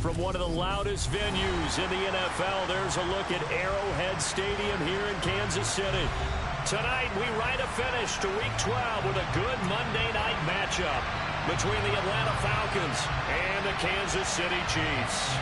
from one of the loudest venues in the NFL. There's a look at Arrowhead Stadium here in Kansas City. Tonight, we write a finish to Week 12 with a good Monday night matchup between the Atlanta Falcons and the Kansas City Chiefs.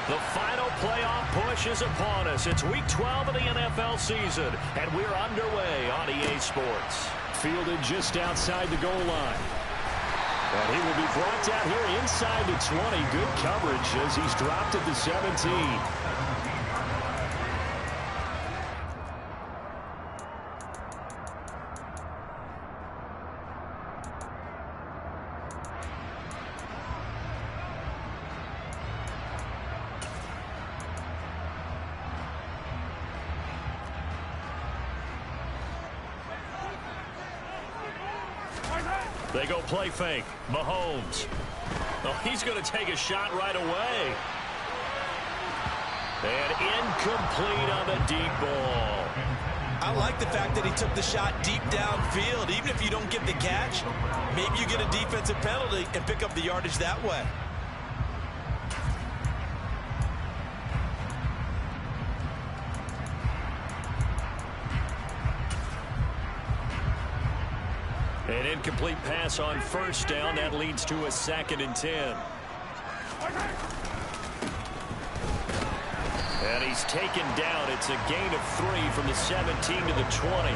The final playoff push is upon us. It's Week 12 of the NFL season, and we're underway on EA Sports. Fielded just outside the goal line. And he will be brought down here inside the 20. Good coverage as he's dropped at the 17. They go play fake. Mahomes. Oh, he's going to take a shot right away. And incomplete on the deep ball. I like the fact that he took the shot deep downfield. Even if you don't get the catch, maybe you get a defensive penalty and pick up the yardage that way. An incomplete pass on first down. That leads to a 2nd and 10. And he's taken down. It's a gain of 3 from the 17 to the 20.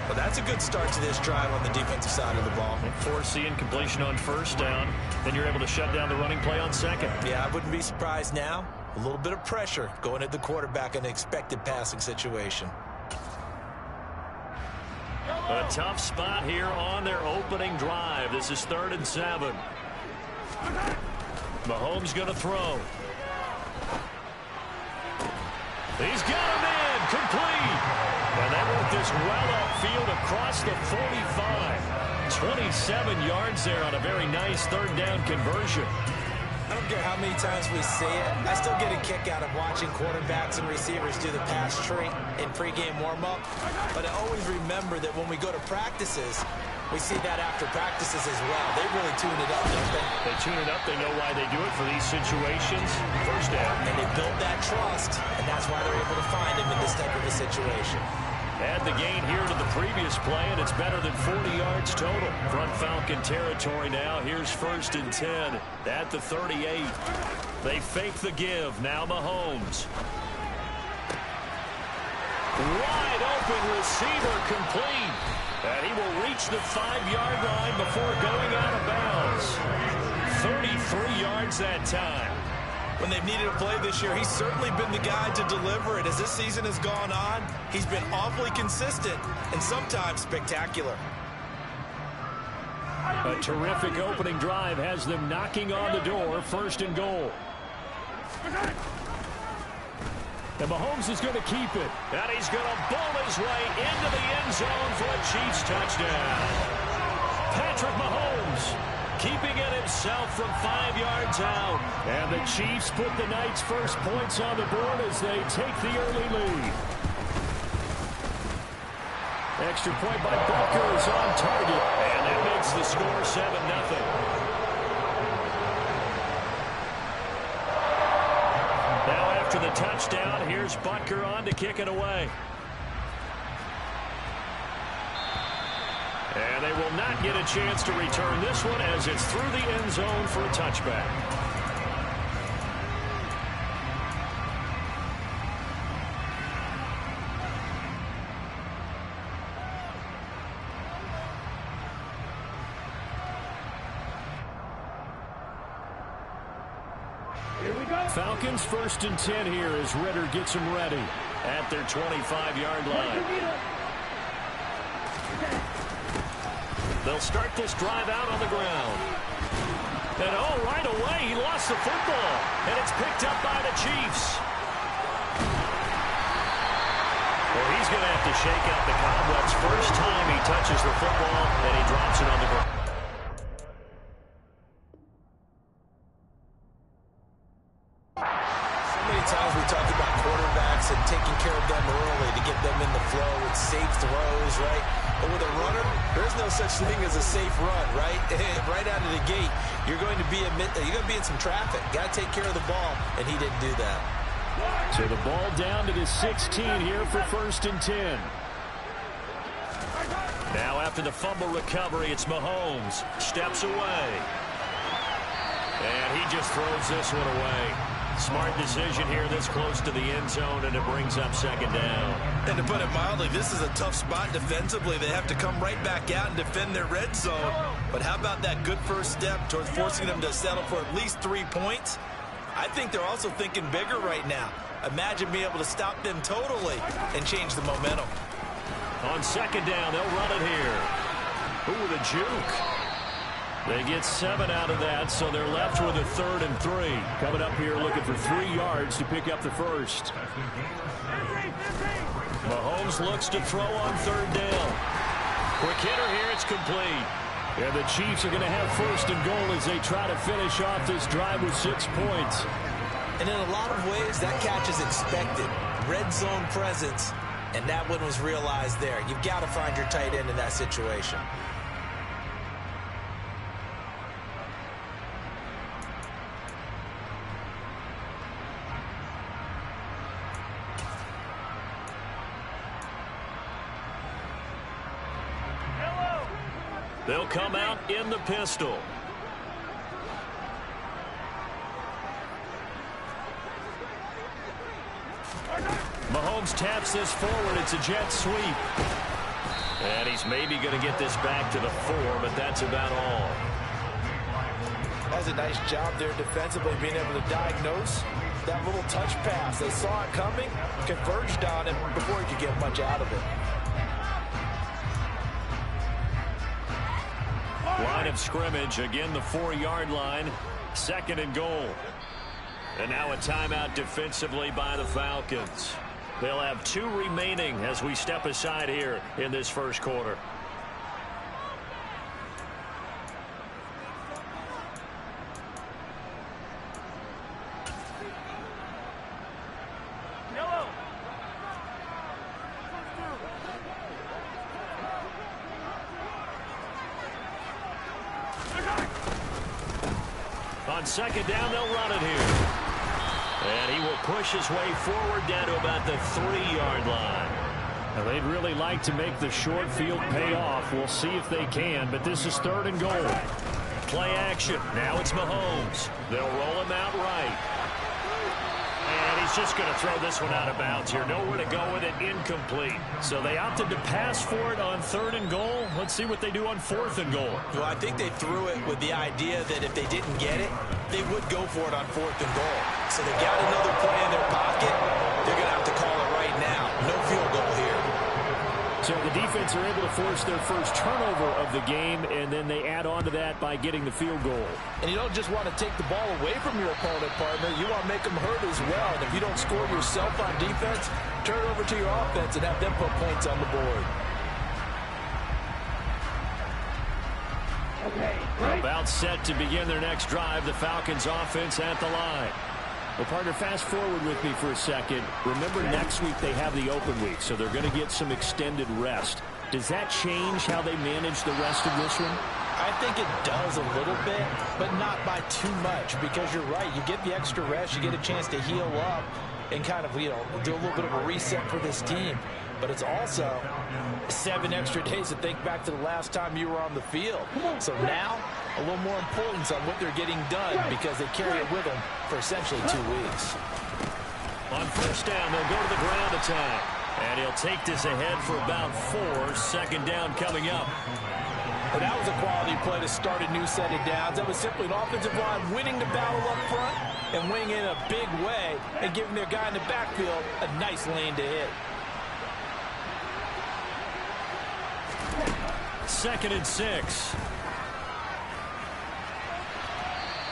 Well, that's a good start to this drive on the defensive side of the ball. Force the incompletion on first down. Then you're able to shut down the running play on second. Yeah, I wouldn't be surprised now. A little bit of pressure going at the quarterback in an expected passing situation. A tough spot here on their opening drive. This is 3rd and 7. Mahomes going to throw. He's got him in. Complete. And they work this well upfield across the 45. 27 yards there on a very nice 3rd down conversion. I don't care how many times we see it. I still get a kick out of watching quarterbacks and receivers do the pass tree in pregame warm-up. But I always remember that when we go to practices, we see that after practices as well. They really tune it up, don't they? They tune it up. They know why they do it for these situations. First down. And they build that trust, and that's why they're able to find him in this type of a situation. Add the gain here to the previous play, and it's better than 40 yards total. Front Falcon territory now. Here's 1st and 10 at the 38. They fake the give. Now Mahomes. Wide open receiver complete. And he will reach the 5-yard line before going out of bounds. 33 yards that time. When they've needed a play this year, he's certainly been the guy to deliver it. As this season has gone on, he's been awfully consistent and sometimes spectacular. A terrific opening drive has them knocking on the door. 1st and goal. And Mahomes is going to keep it. And he's going to bull his way into the end zone for a Chiefs touchdown. Patrick Mahomes keeping it himself from 5 yards out. And the Chiefs put the night's first points on the board as they take the early lead. Extra point by Butker is on target. And that makes the score 7-0. Now after the touchdown, here's Butker on to kick it away. And they will not get a chance to return this one as it's through the end zone for a touchback. Falcons 1st and 10 here as Ritter gets them ready at their 25-yard line. They'll start this drive out on the ground. And oh, right away, he lost the football. And it's picked up by the Chiefs. Well, he's going to have to shake out the cobwebs. First time he touches the football, and he drops it on the ground. care of them early to get them in the flow with safe throws, right? But with a runner, there's no such thing as a safe run, right? Right out of the gate, you're going to be in some traffic. Got to take care of the ball, and he didn't do that. So the ball down to the 16 here for 1st and 10. Now after the fumble recovery, it's Mahomes. Steps away. And he just throws this one away. Smart decision here this close to the end zone, and it brings up 2nd down. And to put it mildly, this is a tough spot defensively. They have to come right back out and defend their red zone. But how about that good first step towards forcing them to settle for at least 3 points? I think they're also thinking bigger right now. Imagine being able to stop them totally and change the momentum. On 2nd down, they'll run it here. Ooh, the juke. They get 7 out of that, so they're left with a 3rd and 3. Coming up here looking for 3 yards to pick up the first. Mahomes looks to throw on 3rd down. Quick hitter here, it's complete. And the Chiefs are going to have 1st and goal as they try to finish off this drive with 6 points. And in a lot of ways, that catch is expected. Red zone presence, and that one was realized there. You've got to find your tight end in that situation. They'll come out in the pistol. Mahomes taps this forward. It's a jet sweep. And he's maybe going to get this back to the 4, but that's about all. That's a nice job there defensively, being able to diagnose that little touch pass. They saw it coming, converged on him before he could get much out of it. Line of scrimmage, again the 4-yard line, 2nd and goal. And now a timeout defensively by the Falcons. They'll have 2 remaining as we step aside here in this first quarter. On 2nd down, they'll run it here. And he will push his way forward down to about the 3-yard line. Now, they'd really like to make the short field pay off. We'll see if they can, but this is 3rd and goal. Play action. Now it's Mahomes. They'll roll him out right. And he's just going to throw this one out of bounds here. Nowhere to go with it. Incomplete. So they opted to pass for it on 3rd and goal. Let's see what they do on 4th and goal. Well, I think they threw it with the idea that if they didn't get it, they would go for it on 4th and goal. So they got another play in their pocket. They're going to have to call it right now. No field goal here. So the defense are able to force their first turnover of the game, and then they add on to that by getting the field goal. And you don't just want to take the ball away from your opponent, partner. You want to make them hurt as well. And if you don't score yourself on defense, turn it over to your offense and have them put points on the board. About set to begin their next drive. The Falcons offense at the line. Well, partner, fast forward with me for a second. Remember, next week they have the open week, so they're going to get some extended rest. Does that change how they manage the rest of this one? I think it does a little bit, but not by too much, because you're right. You get the extra rest, you get a chance to heal up and kind of, do a little bit of a reset for this team. But it's also 7 extra days to think back to the last time you were on the field. So now, a little more importance on what they're getting done because they carry it with them for essentially 2 weeks. On 1st down, they'll go to the ground attack. And he'll take this ahead for about 4. 2nd down coming up. But that was a quality play to start a new set of downs. That was simply an offensive line winning the battle up front and winning in a big way and giving their guy in the backfield a nice lane to hit. 2nd and 6.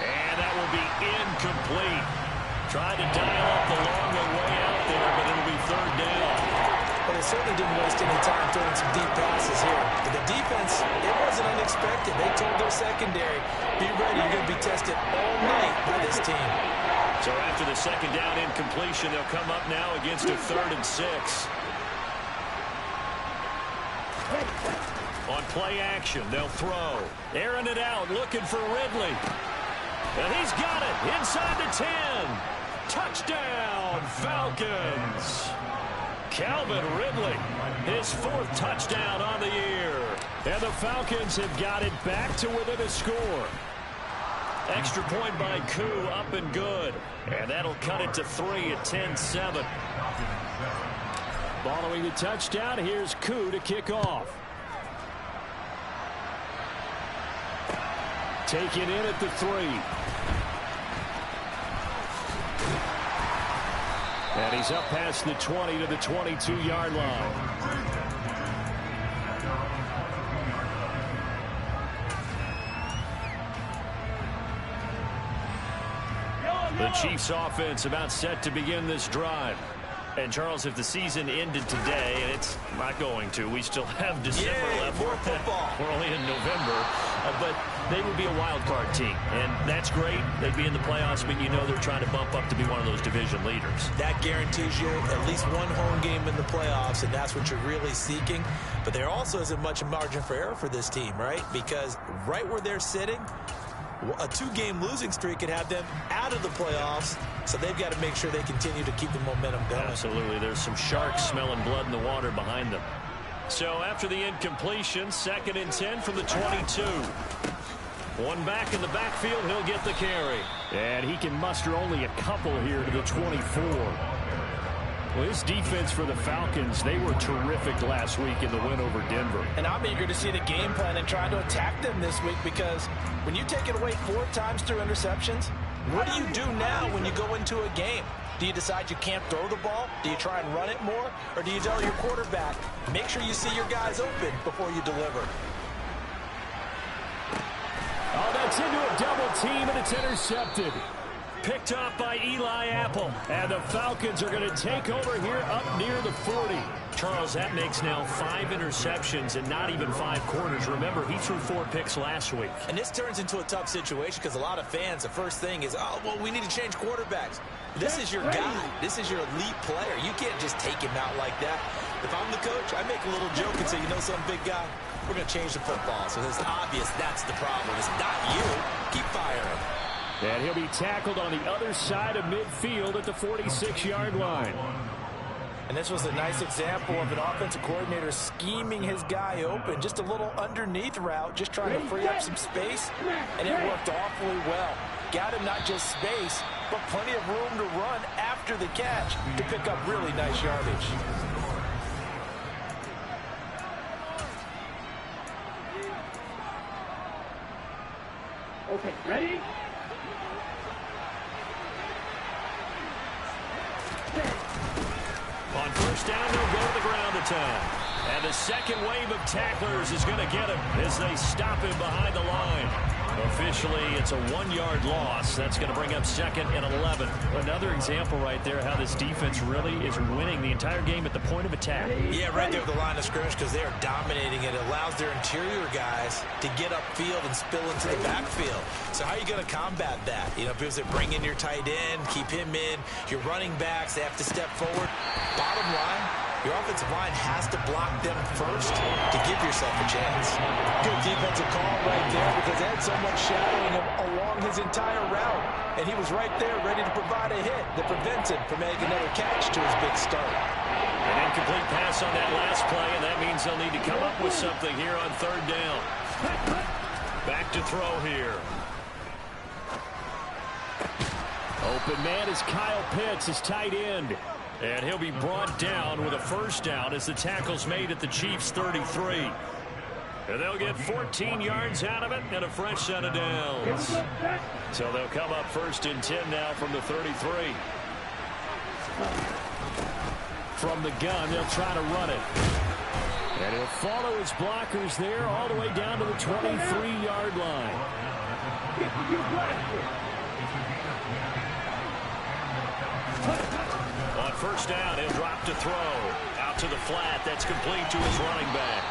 And that will be incomplete. Tried to dial up the long way out there, but it'll be 3rd down. But they certainly didn't waste any time throwing some deep passes here. But the defense, it wasn't unexpected. They told their secondary, be ready, you're going to be tested all night by this team. So after the second down incompletion, they'll come up now against a 3rd and 6. On play action, they'll throw. Airing it out, looking for Ridley. And he's got it inside the 10. Touchdown, Falcons. Calvin Ridley, his 4th touchdown on the year. And the Falcons have got it back to within a score. Extra point by Koo, up and good. And that'll cut it to 3 at 10-7. Following the touchdown, here's Koo to kick off. Taken in at the 3. And he's up past the 20 to the 22-yard line. The Chiefs offense about set to begin this drive. And, Charles, if the season ended today, and it's not going to, we still have December left. More football. We're only in November. But they would be a wild card team. And that's great. They'd be in the playoffs, but you know they're trying to bump up to be one of those division leaders. That guarantees you at least one home game in the playoffs, and that's what you're really seeking. But there also isn't much margin for error for this team, right? Because right where they're sitting, a 2-game losing streak could have them out of the playoffs, so they've got to make sure they continue to keep the momentum going. Absolutely. There's some sharks smelling blood in the water behind them. So after the incompletion, 2nd and 10 from the 22. One back in the backfield, he'll get the carry. And he can muster only a couple here to the 24. Well, this defense for the Falcons, they were terrific last week in the win over Denver. And I'm eager to see the game plan and try to attack them this week, because when you take it away 4 times through interceptions, what do you do now when you go into a game? Do you decide you can't throw the ball? Do you try and run it more? Or do you tell your quarterback, make sure you see your guys open before you deliver? Oh, that's into a double team, and it's intercepted. Picked off by Eli Apple. And the Falcons are going to take over here up near the 40. Charles, that makes now 5 interceptions and not even 5 quarters. Remember, he threw 4 picks last week. And this turns into a tough situation because a lot of fans, the first thing is, oh, well, we need to change quarterbacks. This is your guy. This is your elite player. You can't just take him out like that. If I'm the coach, I make a little joke and say, you know some big guy, we're going to change the football. So it's obvious that's the problem. It's not you. Keep firing. And he'll be tackled on the other side of midfield at the 46-yard line. And this was a nice example of an offensive coordinator scheming his guy open. Just a little underneath route, just trying to free up some space. And it worked awfully well. Got him not just space, but plenty of room to run after the catch to pick up really nice yardage. Okay, ready? On first down, they'll go to the ground attack. And the second wave of tacklers is going to get him as they stop him behind the line. Officially, it's a 1-yard loss. That's going to bring up 2nd and 11. Another example right there how this defense really is winning the entire game at the point of attack. Yeah, right there at the line of scrimmage, because they are dominating it. It allows their interior guys to get upfield and spill into the backfield. So how are you going to combat that? You know, because they bring in your tight end, keep him in. Your running backs, they have to step forward. Bottom line, your offensive line has to block them first to give yourself a chance. Good defensive call right there, because they had someone shadowing him along his entire route. And he was right there ready to provide a hit that prevents him from making another catch to his big start. An incomplete pass on that last play, and that means they'll need to come up with something here on 3rd down. Back to throw here. Open man is Kyle Pitts, his tight end. And he'll be brought down with a first down as the tackle's made at the Chiefs' 33. And they'll get 14 yards out of it and a fresh set of downs. So they'll come up 1st and 10 now from the 33. From the gun, they'll try to run it. And he'll follow his blockers there all the way down to the 23-yard line. On first down, he'll drop to throw. Out to the flat. That's complete to his running back.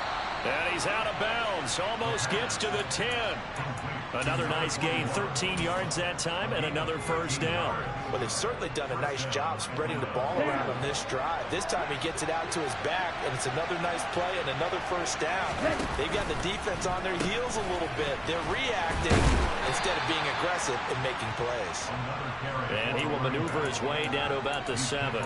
And he's out of bounds. Almost gets to the 10. Another nice gain, 13 yards that time, and another first down. Well, they've certainly done a nice job spreading the ball around on this drive. This time he gets it out to his back, and it's another nice play and another first down. They've got the defense on their heels a little bit. They're reacting instead of being aggressive and making plays. And he will maneuver his way down to about the 7.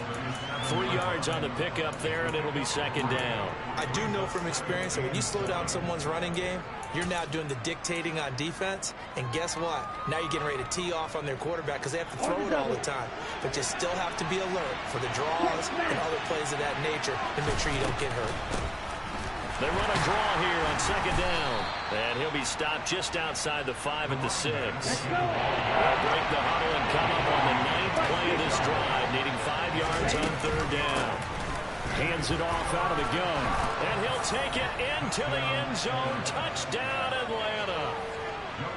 3 yards on the pickup there, and it'll be second down. I do know from experience that when you slow down someone's running game, you're now doing the dictating on defense. And guess what? Now you're getting ready to tee off on their quarterback because they have to throw it all the time. But you still have to be alert for the draws and other plays of that nature and make sure you don't get hurt. They run a draw here on second down. And he'll be stopped just outside the 5 at the 6. They'll break the huddle and come up on the 9th play of this drive, needing 5 yards on third down. Hands it off out of the gun. And he'll take it into the end zone. Touchdown, Atlanta.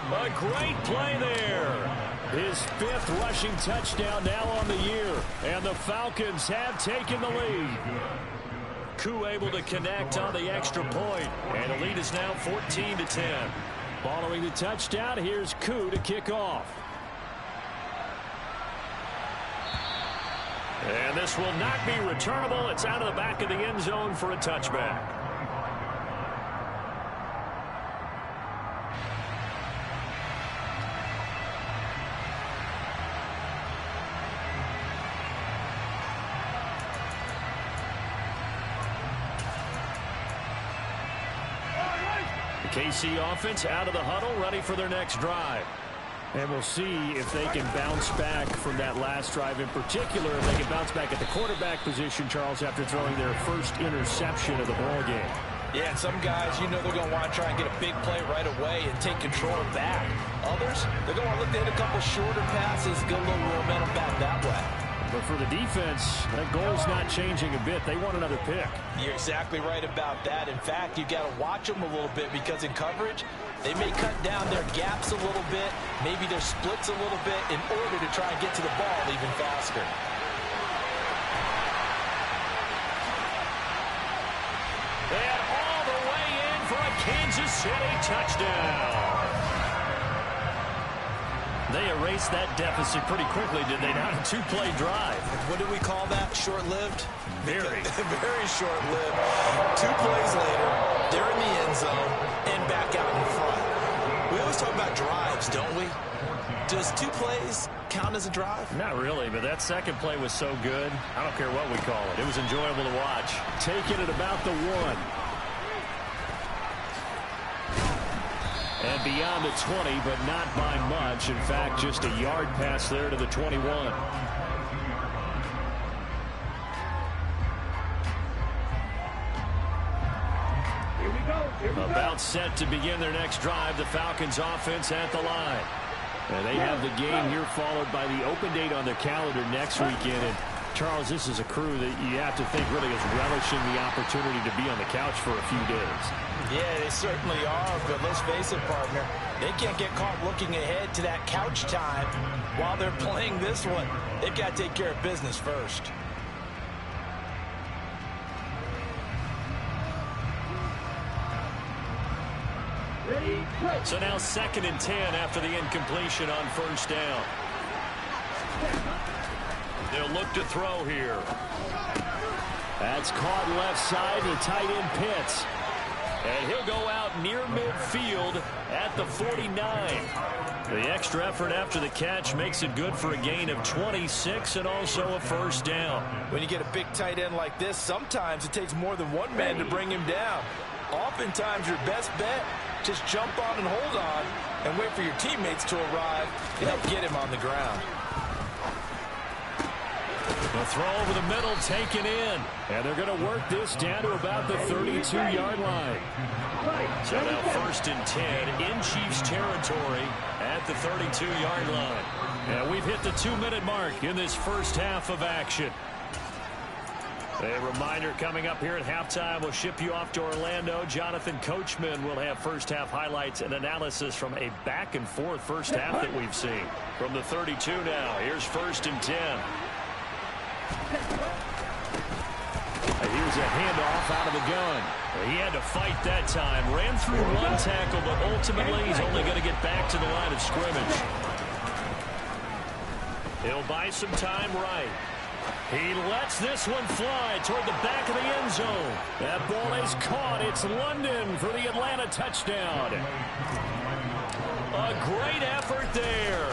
A great play there. His 5th rushing touchdown now on the year. And the Falcons have taken the lead. Koo able to connect on the extra point. And the lead is now 14-10. Following the touchdown, here's Koo to kick off. And this will not be returnable. It's out of the back of the end zone for a touchback. The KC offense out of the huddle, ready for their next drive. And we'll see if they can bounce back from that last drive in particular, if they can bounce back at the quarterback position, Charles, after throwing their first interception of the ball game. Yeah, and some guys, you know they're going to want to try and get a big play right away and take control back. Others, they're going to look to hit a couple shorter passes, get a little momentum back that way. But for the defense, that goal's not changing a bit. They want another pick. You're exactly right about that. In fact, you got to watch them a little bit because in coverage, they may cut down their gaps a little bit, maybe their splits a little bit in order to try and get to the ball even faster. And all the way in for a Kansas City touchdown. They erased that deficit pretty quickly, did they not? A 2-play drive. What do we call that? Short-lived? Very. Very short-lived. 2 plays later, they're in the end zone and back out in front. We always talk about drives, don't we? Does 2 plays count as a drive? Not really, but that second play was so good. I don't care what we call it. It was enjoyable to watch. Taking it about the 1. And beyond the 20, but not by much. In fact, just a yard pass there to the 21. About set to begin their next drive. The Falcons offense at the line. And they have the game here followed by the open date on their calendar next weekend. And Charles, this is a crew that you have to think really is relishing the opportunity to be on the couch for a few days. Yeah, they certainly are, but let's face it, partner. They can't get caught looking ahead to that couch time while they're playing this one. They've got to take care of business first. So now 2nd and 10 after the incompletion on first down. They'll look to throw here. That's caught left side to tight end Pitts. And he'll go out near midfield at the 49. The extra effort after the catch makes it good for a gain of 26 and also a first down. When you get a big tight end like this, sometimes it takes more than one man to bring him down. Oftentimes your best bet, just jump on and hold on and wait for your teammates to arrive and help get him on the ground. The throw over the middle taken in. And they're going to work this down to about the 32-yard line. So now 1st and 10 in Chiefs territory at the 32-yard line. And we've hit the 2-minute mark in this first half of action. A reminder coming up here at halftime, we'll ship you off to Orlando. Jonathan Coachman will have first half highlights and analysis from a back and forth first half that we've seen. From the 32 now, here's 1st and 10. Here's a handoff out of the gun. He had to fight that time. Ran through one tackle, but ultimately he's only going to get back to the line of scrimmage. He'll buy some time right. He lets this one fly toward the back of the end zone. That ball is caught. It's London for the Atlanta touchdown. A great effort there.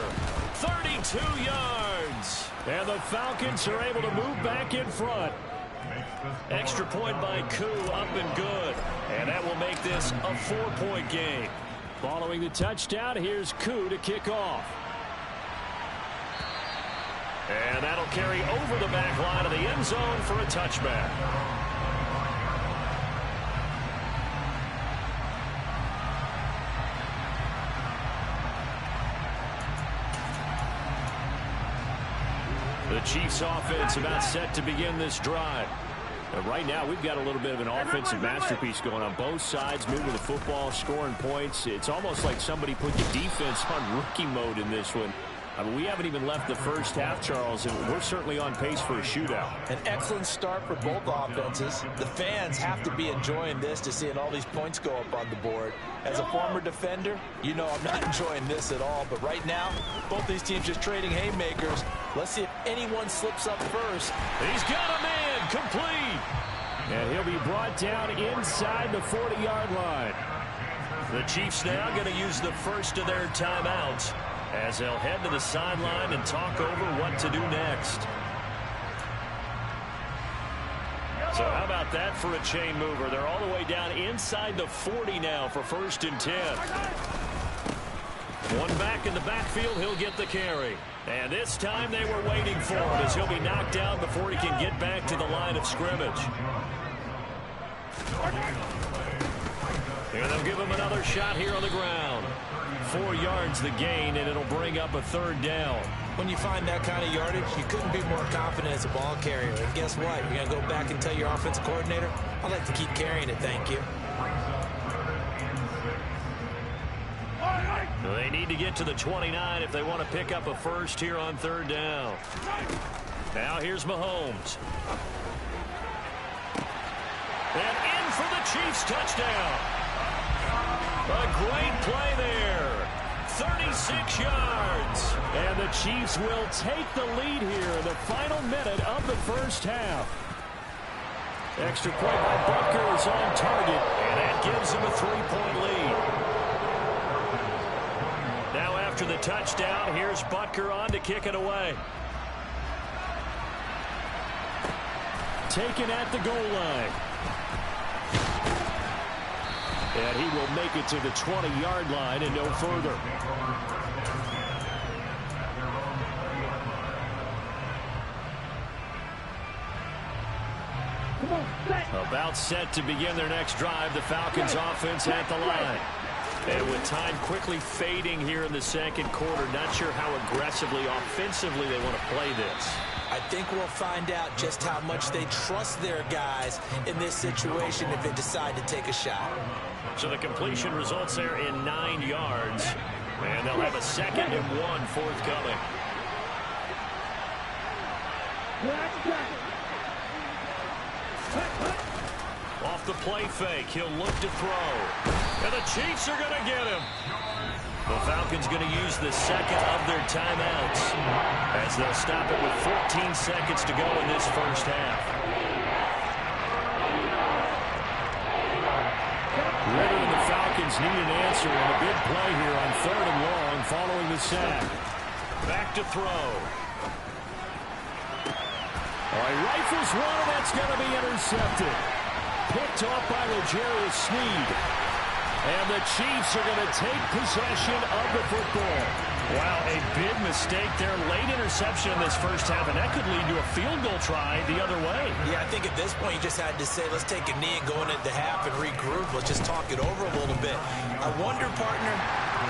32 yards. And the Falcons are able to move back in front. Extra point by Koo, up and good. And that will make this a 4-point game. Following the touchdown, here's Koo to kick off. And that'll carry over the back line of the end zone for a touchback. The Chiefs offense about set to begin this drive. Right now, we've got a little bit of an offensive masterpiece going on both sides, moving the football, scoring points. It's almost like somebody put the defense on rookie mode in this one. I mean, we haven't even left the first half, Charles, and we're certainly on pace for a shootout. An excellent start for both offenses. The fans have to be enjoying this to seeing all these points go up on the board. As a former defender, you know I'm not enjoying this at all. But right now, both these teams just trading haymakers. Let's see if anyone slips up first. He's got a man complete. And he'll be brought down inside the 40-yard line. The Chiefs now going to use the first of their timeouts as they'll head to the sideline and talk over what to do next. So how about that for a chain mover? They're all the way down inside the 40 now for 1st and 10. One back in the backfield, he'll get the carry. And this time they were waiting for him as he'll be knocked down before he can get back to the line of scrimmage. And they'll give him another shot here on the ground. 4 yards the gain, and it'll bring up a 3rd down. When you find that kind of yardage, you couldn't be more confident as a ball carrier. And guess what? You're going to go back and tell your offensive coordinator, I'd like to keep carrying it, thank you. They need to get to the 29 if they want to pick up a first here on 3rd down. Now here's Mahomes. And in for the Chiefs touchdown. A great play there. 36 yards. And the Chiefs will take the lead here in the final minute of the first half. Extra point by Butker is on target, and that gives him a 3-point lead. Now after the touchdown, here's Butker on to kick it away. Taken at the goal line. And he will make it to the 20-yard line and no further. About set to begin their next drive, the Falcons offense at the line. And with time quickly fading here in the second quarter, not sure how aggressively, offensively they want to play this. I think we'll find out just how much they trust their guys in this situation if they decide to take a shot. So the completion results there in 9 yards. And they'll have a 2nd and 1 forthcoming. Off the play fake, he'll look to throw. And the Chiefs are going to get him. The Falcons going to use the 2nd of their timeouts as they'll stop it with 14 seconds to go in this first half. Ritter and the Falcons need an answer and a big play here on 3rd and long following the sack. Back to throw. All right, rifles one, and that's going to be intercepted. Picked off by L'Jarius Sneed. And the Chiefs are going to take possession of the football. Wow, a big mistake there. Late interception in this first half, and that could lead to a field goal try the other way. Yeah, I think at this point you just had to say, let's take a knee and go into the half and regroup. Let's just talk it over a little bit. I wonder, partner,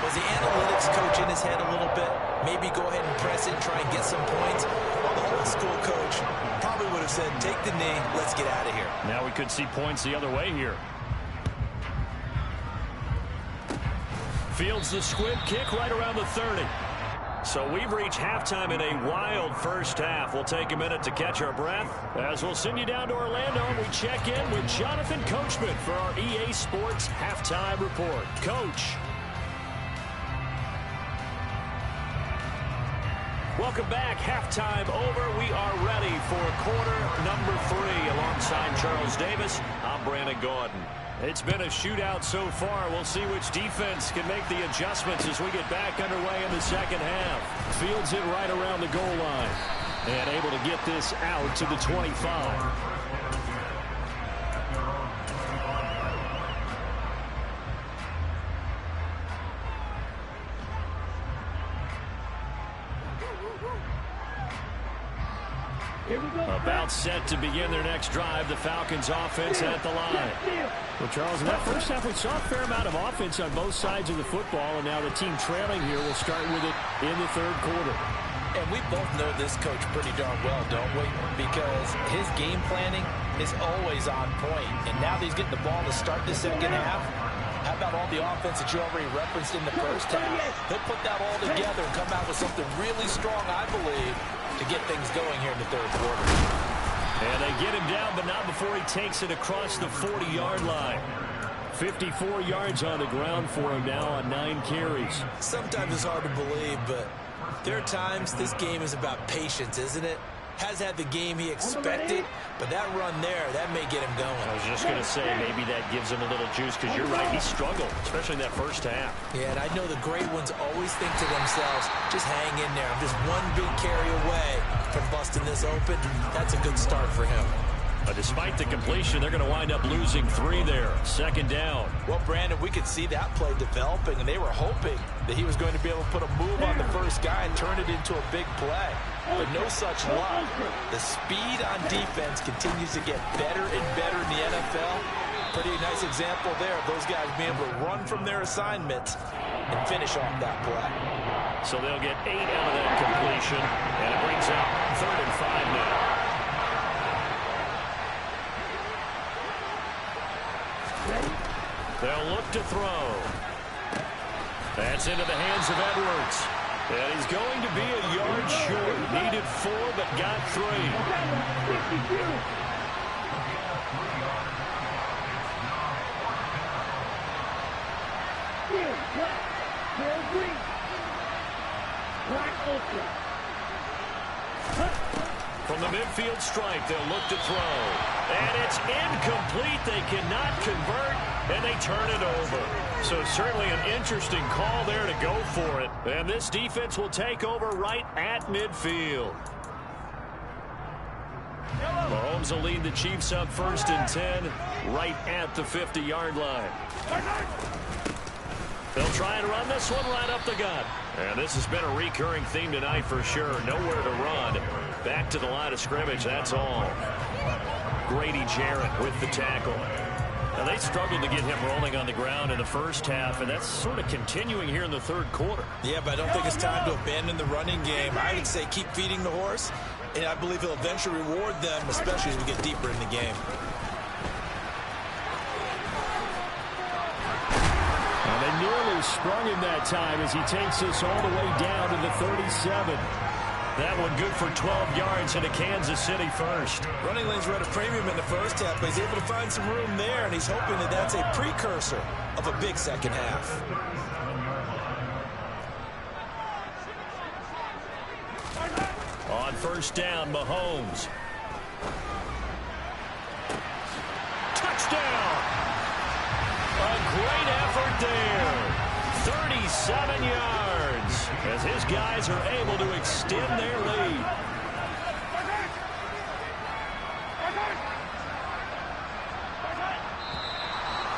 was the analytics coach in his head a little bit? Maybe go ahead and press it and try and get some points? Well, the old school coach probably would have said, take the knee, let's get out of here. Now we could see points the other way here. Fields the squib kick right around the 30. So we've reached halftime in a wild first half. We'll take a minute to catch our breath as we'll send you down to Orlando and we check in with Jonathan Coachman for our EA Sports Halftime Report. Coach. Welcome back. Halftime over. We are ready for quarter number 3. Alongside Charles Davis, I'm Brandon Gaudin. It's been a shootout so far. We'll see which defense can make the adjustments as we get back underway in the second half. Fields it right around the goal line and able to get this out to the 25. About set to begin their next drive. The Falcons offense at the line. Well, Charles, in that first half, we saw a fair amount of offense on both sides of the football, and now the team trailing here will start with it in the third quarter. And we both know this coach pretty darn well, don't we? Because his game planning is always on point. And now that he's getting the ball to start the second half, how about all the offense that you already referenced in the first half? He'll put that all together and come out with something really strong, I believe, to get things going here in the third quarter. And they get him down, but not before he takes it across the 40-yard line. 54 yards on the ground for him now on 9 carries. Sometimes it's hard to believe, but there are times this game is about patience, isn't it? Has had the game he expected, but that run there, that may get him going. I was just going to say, maybe that gives him a little juice, because you're right, he struggled, especially in that first half. Yeah, and I know the great ones always think to themselves, just hang in there. I'm just one big carry away from busting this open. That's a good start for him. Despite the completion, they're going to wind up losing 3 there. Second down. Well, Brandon, we could see that play developing, and they were hoping that he was going to be able to put a move on the first guy and turn it into a big play. But no such luck. The speed on defense continues to get better and better in the NFL. Pretty nice example there of those guys being able to run from their assignments and finish off that play. So they'll get 8 out of that completion, and it brings up 3rd and 5 now. They'll look to throw. That's into the hands of Edwards. And he's going to be a yard short. Needed 4, but got 3. From the midfield stripe, they'll look to throw. And it's incomplete. They cannot convert, and they turn it over. So certainly an interesting call there to go for it. And this defense will take over right at midfield. Mahomes will lead the Chiefs up 1st and 10 right at the 50-yard line. They'll try and run this one right up the gut. And this has been a recurring theme tonight for sure. Nowhere to run. Back to the line of scrimmage, that's all. Grady Jarrett with the tackle. Now, they struggled to get him rolling on the ground in the first half, and that's sort of continuing here in the third quarter. Yeah, but I don't think it's time to abandon the running game. I would say keep feeding the horse, and I believe he'll eventually reward them, especially as we get deeper in the game. And they nearly sprung him that time as he takes this all the way down to the 37. That one good for 12 yards into Kansas City first. Running lanes were at a premium in the first half, but he's able to find some room there, and he's hoping that that's a precursor of a big second half. On first down, Mahomes. Touchdown! A great effort there. 37 yards as his guys are able to extend their lead.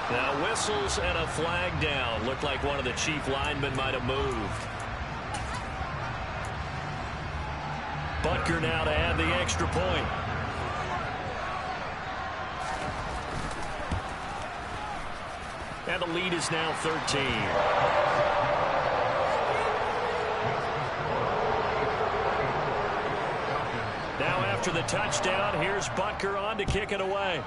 Now whistles and a flag down. Looked like one of the chief linemen might have moved. Butker now to add the extra point. And the lead is now 13. Now after the touchdown, here's Butker on to kick it away.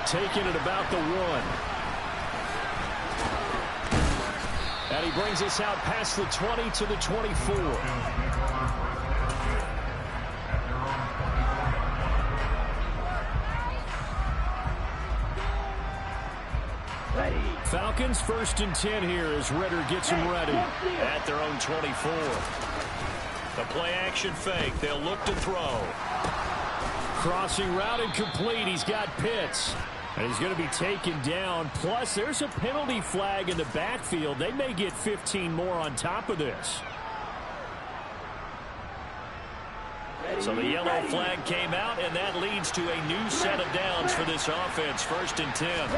Taking it about the 1. And he brings us out past the 20 to the 24. Falcons 1st and 10 here as Ritter gets them ready at their own 24. The play action fake. They'll look to throw. Crossing route and complete. He's got Pitts. And he's going to be taken down. Plus, there's a penalty flag in the backfield. They may get 15 more on top of this. So the yellow flag came out, and that leads to a new set of downs for this offense. 1st and 10.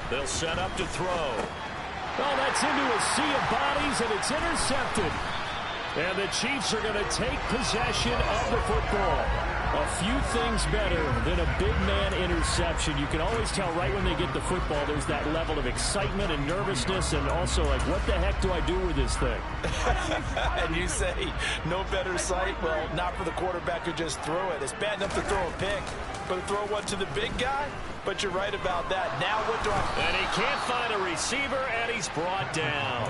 They'll set up to throw. Oh, that's into a sea of bodies, and it's intercepted. And the Chiefs are going to take possession of the football. A few things better than a big man interception. You can always tell right when they get the football, there's that level of excitement and nervousness, and also like, what the heck do I do with this thing? And you say, no better sight? Well, not for the quarterback who just threw it. It's bad enough to throw a pick, but to throw one to the big guy? But you're right about that. Now what do I... And he can't find a receiver, and he's brought down.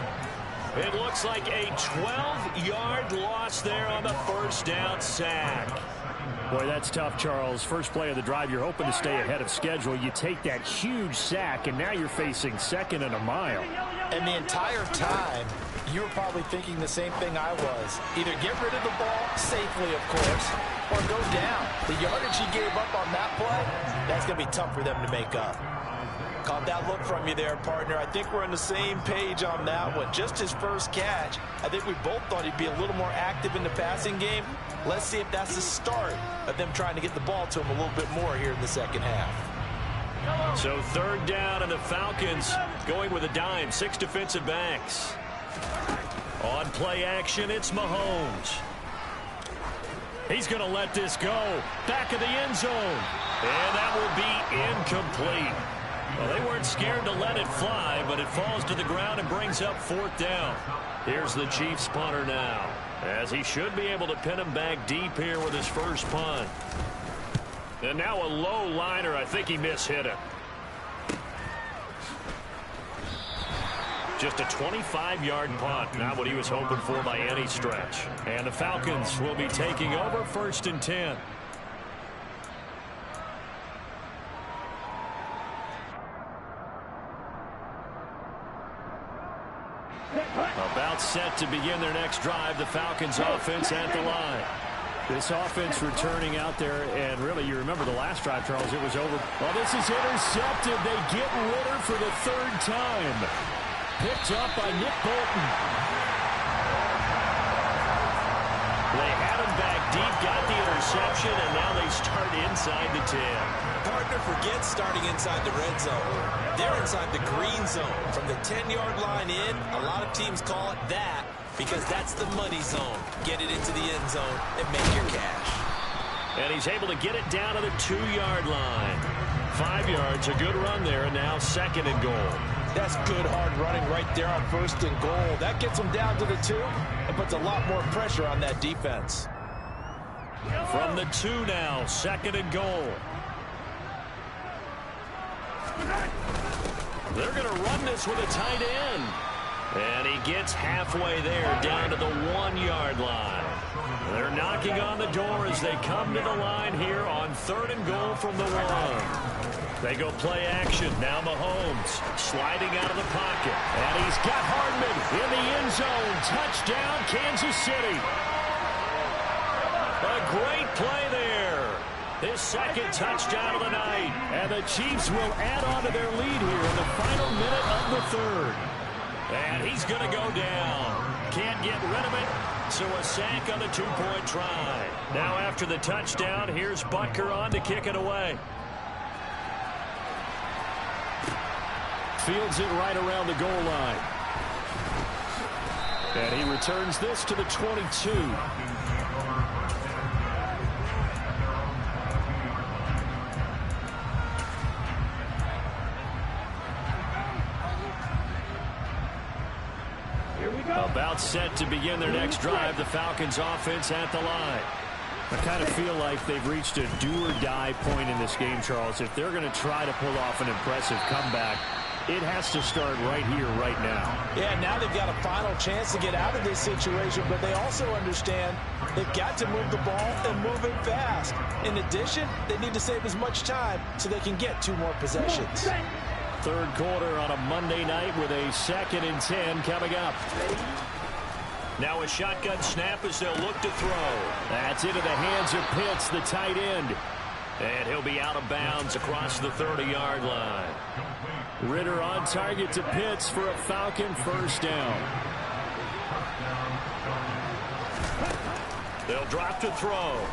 It looks like a 12-yard loss there on the first down sack. Boy, that's tough, Charles. First play of the drive, you're hoping to stay ahead of schedule. You take that huge sack, and now you're facing 2nd and a mile. And the entire time, you were probably thinking the same thing I was. Either get rid of the ball, safely, of course, or go down. The yardage he gave up on that play, that's going to be tough for them to make up. Caught that look from you there, partner. I think we're on the same page on that one. Just his first catch. I think we both thought he'd be a little more active in the passing game. Let's see if that's the start of them trying to get the ball to him a little bit more here in the second half. So 3rd down, and the Falcons going with a dime. 6 defensive backs. On play action, it's Mahomes. He's going to let this go. Back of the end zone. And that will be incomplete. Well, they weren't scared to let it fly, but it falls to the ground and brings up 4th down. Here's the Chiefs punter now, as he should be able to pin him back deep here with his first punt. And now a low liner. I think he mishit it. Just a 25-yard punt. Not what he was hoping for by any stretch. And the Falcons will be taking over 1st and 10. About set to begin their next drive. The Falcons offense at the line. This offense returning out there, and really, you remember the last drive, Charles, it was over. Well, this is intercepted. They get Ritter for the 3rd time. Picked up by Nick Bolton. They had him back deep, got the interception, and now they start inside the 10. Partner forgets starting inside the red zone. They're inside the green zone. From the 10-yard line in, a lot of teams call it that because that's the money zone. Get it into the end zone and make your cash. And he's able to get it down to the 2-yard line. 5 yards, a good run there, and now 2nd and goal. That's good hard running right there on 1st and goal. That gets them down to the 2 and puts a lot more pressure on that defense. From the 2 now, 2nd and goal. They're going to run this with a tight end. And he gets halfway there, down to the 1-yard line. They're knocking on the door as they come to the line here on 3rd and goal from the 1. They go play action. Now Mahomes sliding out of the pocket. And he's got Hardman in the end zone. Touchdown, Kansas City. A great play there. His 2nd touchdown of the night. And the Chiefs will add on to their lead here in the final minute of the 3rd. And he's going to go down. Can't get rid of it. So a sack on the 2-point try. Now after the touchdown, here's Butker on to kick it away. Fields it right around the goal line. And he returns this to the 22. About set to begin their next drive. The Falcons offense at the line. I kind of feel like they've reached a do-or-die point in this game, Charles. If they're going to try to pull off an impressive comeback, it has to start right here, right now. Yeah, now they've got a final chance to get out of this situation, but they also understand they've got to move the ball and move it fast. In addition, they need to save as much time so they can get 2 more possessions. Third quarter on a Monday night with a 2nd and 10 coming up. Now a shotgun snap as they'll look to throw. That's into the hands of Pitts, the tight end. And he'll be out of bounds across the 30-yard line. Ritter on target to Pitts for a Falcon first down. They'll drop to throw.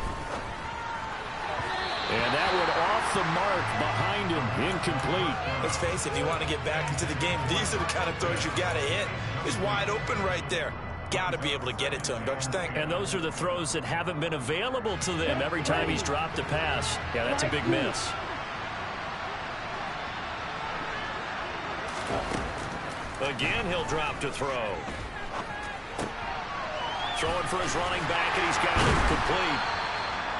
And that one off the mark behind him, incomplete. Let's face it, if you want to get back into the game, these are the kind of throws you got to hit. He's wide open right there. Got to be able to get it to him, don't you think? And those are the throws that haven't been available to them every time he's dropped a pass. Yeah, that's a big miss. Again, he'll drop to throw. Throwing for his running back, and he's got it complete.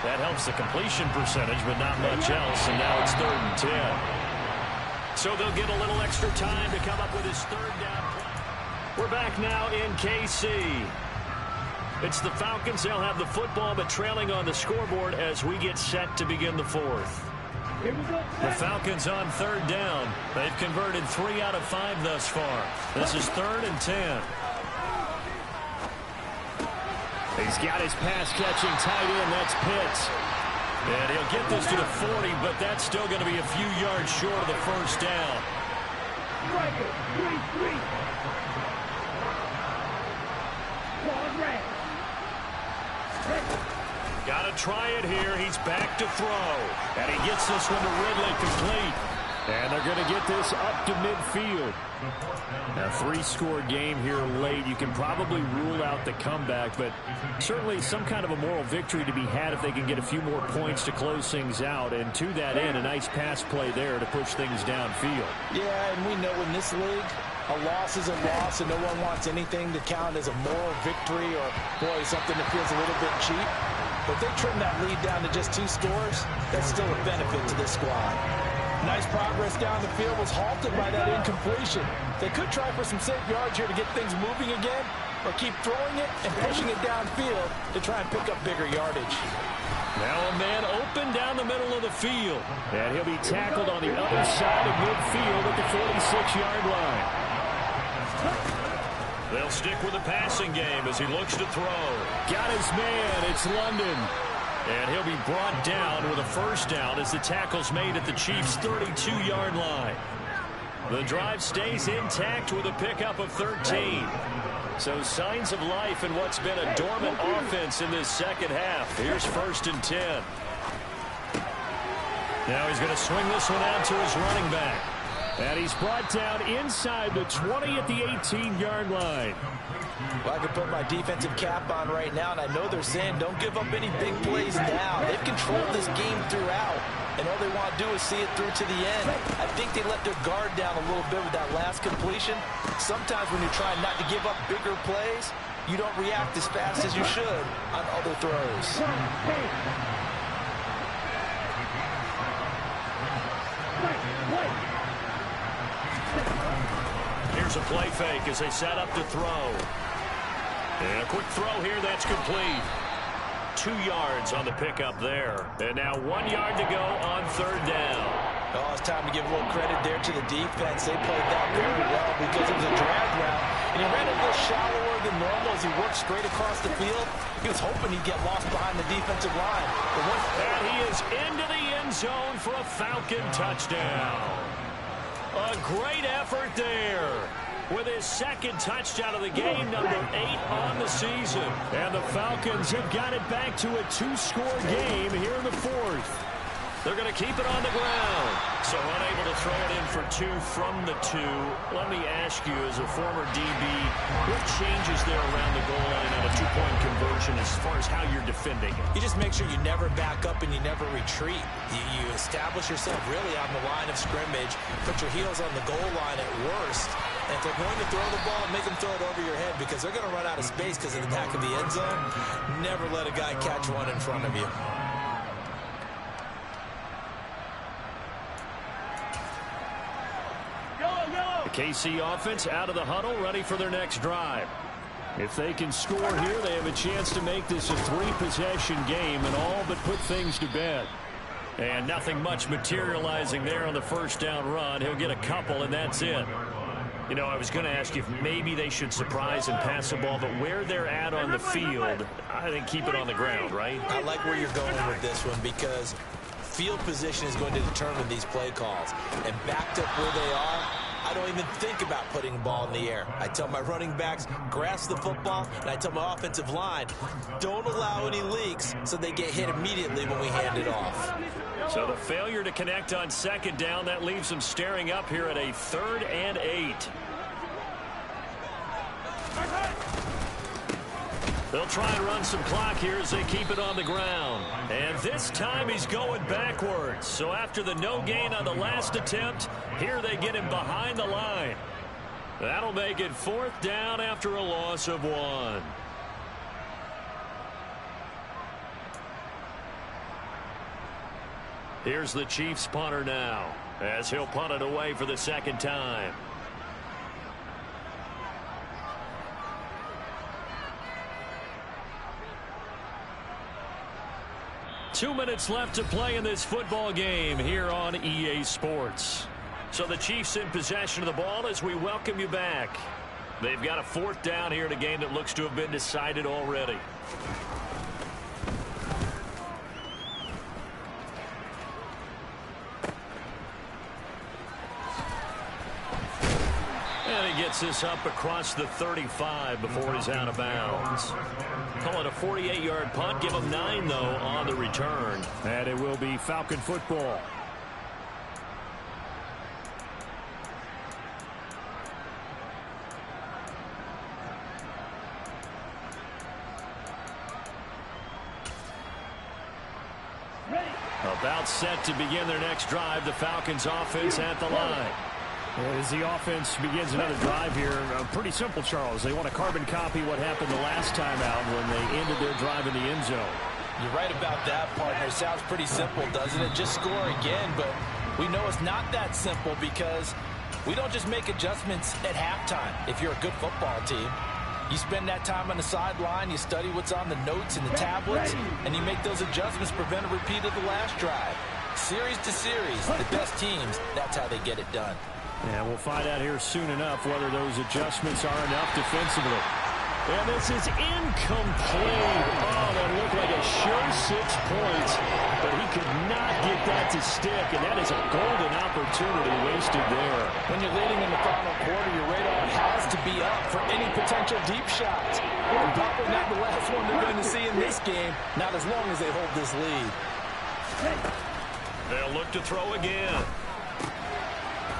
That helps the completion percentage, but not much else, and now it's 3rd and 10. So they'll get a little extra time to come up with his 3rd down play. We're back now in KC. It's the Falcons. They'll have the football, but trailing on the scoreboard as we get set to begin the 4th. The Falcons on 3rd down. They've converted 3 out of 5 thus far. This is 3rd and 10. He's got his pass-catching tight end. That's Pitts. And he'll get this to the 40, but that's still going to be a few yards short of the first down. Got to try it here. He's back to throw. And he gets this one to Ridley complete. And they're going to get this up to midfield. A 3-score game here late. You can probably rule out the comeback, but certainly some kind of a moral victory to be had if they can get a few more points to close things out. And to that end, a nice pass play there to push things downfield. Yeah, and we know in this league, a loss is a loss, and no one wants anything to count as a moral victory or, boy, something that feels a little bit cheap. But they trim that lead down to just 2 scores. That's still a benefit to this squad. Nice progress down the field was halted by that incompletion. They could try for some safe yards here to get things moving again, or keep throwing it and pushing it downfield to try and pick up bigger yardage. Now a man open down the middle of the field. And he'll be tackled on the other side of midfield at the 46-yard line. They'll stick with the passing game as he looks to throw. Got his man. It's London. And he'll be brought down with a first down as the tackle's made at the Chiefs' 32-yard line. The drive stays intact with a pickup of 13. So signs of life in what's been a dormant offense in this second half. Here's 1st and 10. Now he's going to swing this one out to his running back. And he's brought down inside the 20 at the 18-yard line. Well, I can put my defensive cap on right now, and I know they're saying don't give up any big plays now. They've controlled this game throughout, and all they want to do is see it through to the end. I think they let their guard down a little bit with that last completion. Sometimes when you're trying not to give up bigger plays, you don't react as fast as you should on other throws. Here's a play fake as they set up to throw. And a quick throw here, that's complete. 2 yards on the pickup there. And now 1 yard to go on 3rd down. Oh, it's time to give a little credit there to the defense. They played that very well because it was a drag route. And he ran a little shallower than normal as he worked straight across the field. He was hoping he'd get lost behind the defensive line. And he is into the end zone for a Falcon touchdown. A great effort there. With his 2nd touchdown of the game, number 8 on the season. And the Falcons have got it back to a 2-score game here in the 4th. They're going to keep it on the ground. So unable to throw it in for 2 from the 2. Let me ask you, as a former DB, what changes there around the goal line on a 2-point conversion as far as how you're defending it? You just make sure you never back up and you never retreat. You establish yourself really on the line of scrimmage, put your heels on the goal line at worst. And if they're going to throw the ball, make them throw it over your head because they're going to run out of space because of the back of the end zone. Never let a guy catch one in front of you. Go, go! The KC offense out of the huddle, ready for their next drive. If they can score here, they have a chance to make this a 3-possession game and all but put things to bed. And nothing much materializing there on the first down run. He'll get a couple, and that's it. You know, I was going to ask you if maybe they should surprise and pass the ball, but where they're at on the field, I think keep it on the ground, right? I like where you're going with this one because field position is going to determine these play calls. And backed up where they are, I don't even think about putting the ball in the air. I tell my running backs, grasp the football, and I tell my offensive line, don't allow any leaks so they get hit immediately when we hand it off. So the failure to connect on second down, that leaves them staring up here at a 3rd and 8. They'll try and run some clock here as they keep it on the ground. And this time he's going backwards. So after the no gain on the last attempt, here they get him behind the line. That'll make it 4th down after a loss of 1. Here's the Chiefs punter now as he'll punt it away for the second time. Two minutes left to play in this football game here on EA Sports. So the Chiefs in possession of the ball as we welcome you back. They've got a 4th down here in a game that looks to have been decided already. And he gets this up across the 35 before he's out of bounds. Call it a 48-yard punt. Give him 9, though, on the return. And it will be Falcon football. About set to begin their next drive. The Falcons offense at the line. As the offense begins another drive here, pretty simple, Charles. They want to carbon copy what happened the last time out when they ended their drive in the end zone. You're right about that, partner. It sounds pretty simple, doesn't it? Just score again, but we know it's not that simple because we don't just make adjustments at halftime if you're a good football team. You spend that time on the sideline, you study what's on the notes and the tablets, and you make those adjustments, prevent a repeat of the last drive. Series to series, the best teams, that's how they get it done. And we'll find out here soon enough whether those adjustments are enough defensively. And this is incomplete. Oh, that looked like a sure 6 points, but he could not get that to stick, and that is a golden opportunity wasted there. When you're leading in the final quarter, your radar has to be up for any potential deep shots. And probably not the last one they're going to see in this game, not as long as they hold this lead. They'll look to throw again.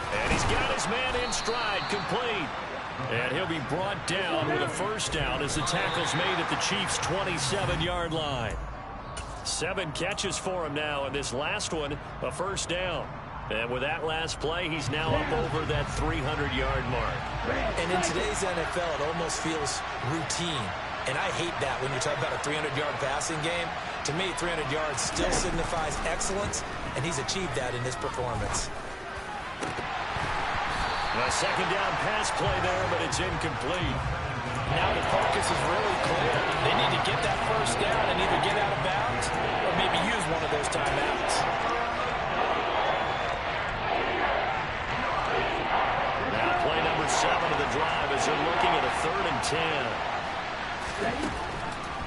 And he's got his man in stride, complete. And he'll be brought down with a first down as the tackle's made at the Chiefs' 27-yard line. 7 catches for him now, and this last one, a first down. And with that last play, he's now up over that 300-yard mark. And in today's NFL, it almost feels routine. And I hate that when you're talking about a 300-yard passing game. To me, 300 yards still signifies excellence, and he's achieved that in this performance. A second down pass play there, but it's incomplete. Now the focus is really clear. They need to get that first down and either get out of bounds or maybe use one of those timeouts. Now play number 7 of the drive as they're looking at a 3rd and 10.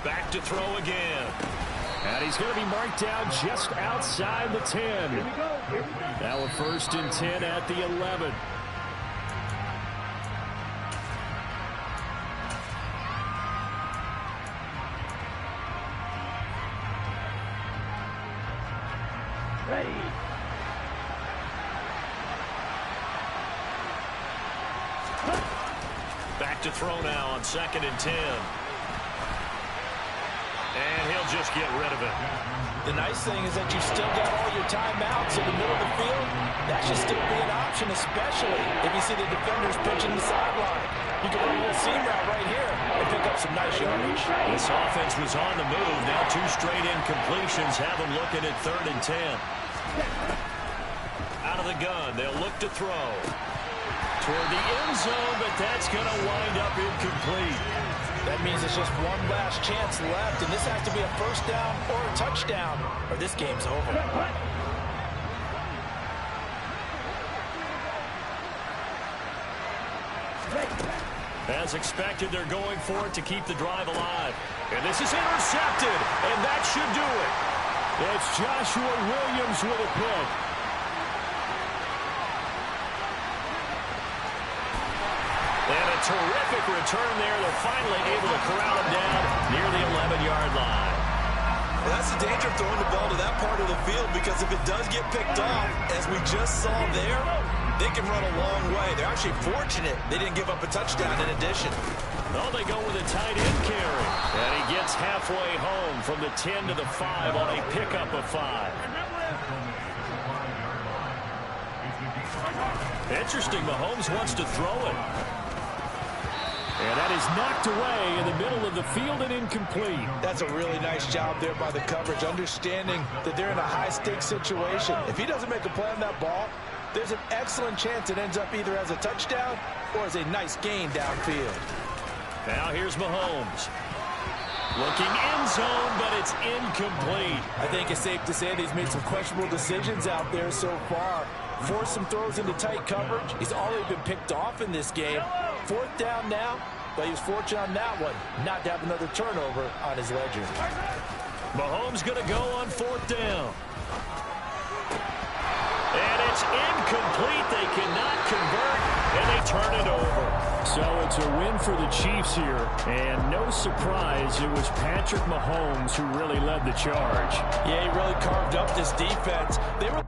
Back to throw again. And he's going to be marked down just outside the 10. Now a 1st and 10 at the 11. Back to throw now on 2nd and 10. And he'll just get rid of it. The nice thing is that you've still got all your timeouts in the middle of the field. That should still be an option, especially if you see the defenders pitching the sideline. You can run a little seam route right here and pick up some nice yardage. This offense was on the move. Now 2 straight incompletions have them looking at 3rd and 10. Out of the gun, they'll look to throw. Toward the end zone, but that's going to wind up incomplete. That means it's just one last chance left, and this has to be a first down or a touchdown, or this game's over. As expected, they're going for it to keep the drive alive. And this is intercepted, and that should do it. It's Joshua Williams with a pick. And a terrific return there. They're finally able to corral him down near the 11-yard line. Well, that's the danger of throwing the ball to that part of the field, because if it does get picked off, as we just saw there, they can run a long way. They're actually fortunate they didn't give up a touchdown in addition. Oh, they go with a tight end carry. And he gets halfway home from the 10 to the 5 on a pickup of 5. Interesting, Mahomes wants to throw it. And that is knocked away in the middle of the field and incomplete. That's a really nice job there by the coverage, understanding that they're in a high-stakes situation. If he doesn't make a play on that ball, there's an excellent chance it ends up either as a touchdown or as a nice gain downfield. Now here's Mahomes. Looking end zone, but it's incomplete. I think it's safe to say that he's made some questionable decisions out there so far. Forced some throws into tight coverage. He's already been picked off in this game. Fourth down now, but he was fortunate on that one not to have another turnover on his ledger. Mahomes going to go on fourth down. And it's incomplete. They cannot convert, and they turn it over. So it's a win for the Chiefs here, and no surprise, it was Patrick Mahomes who really led the charge. Yeah, he really carved up this defense. They were...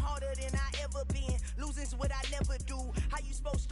Harder than I ever been. Losing's what I never do. How you supposed to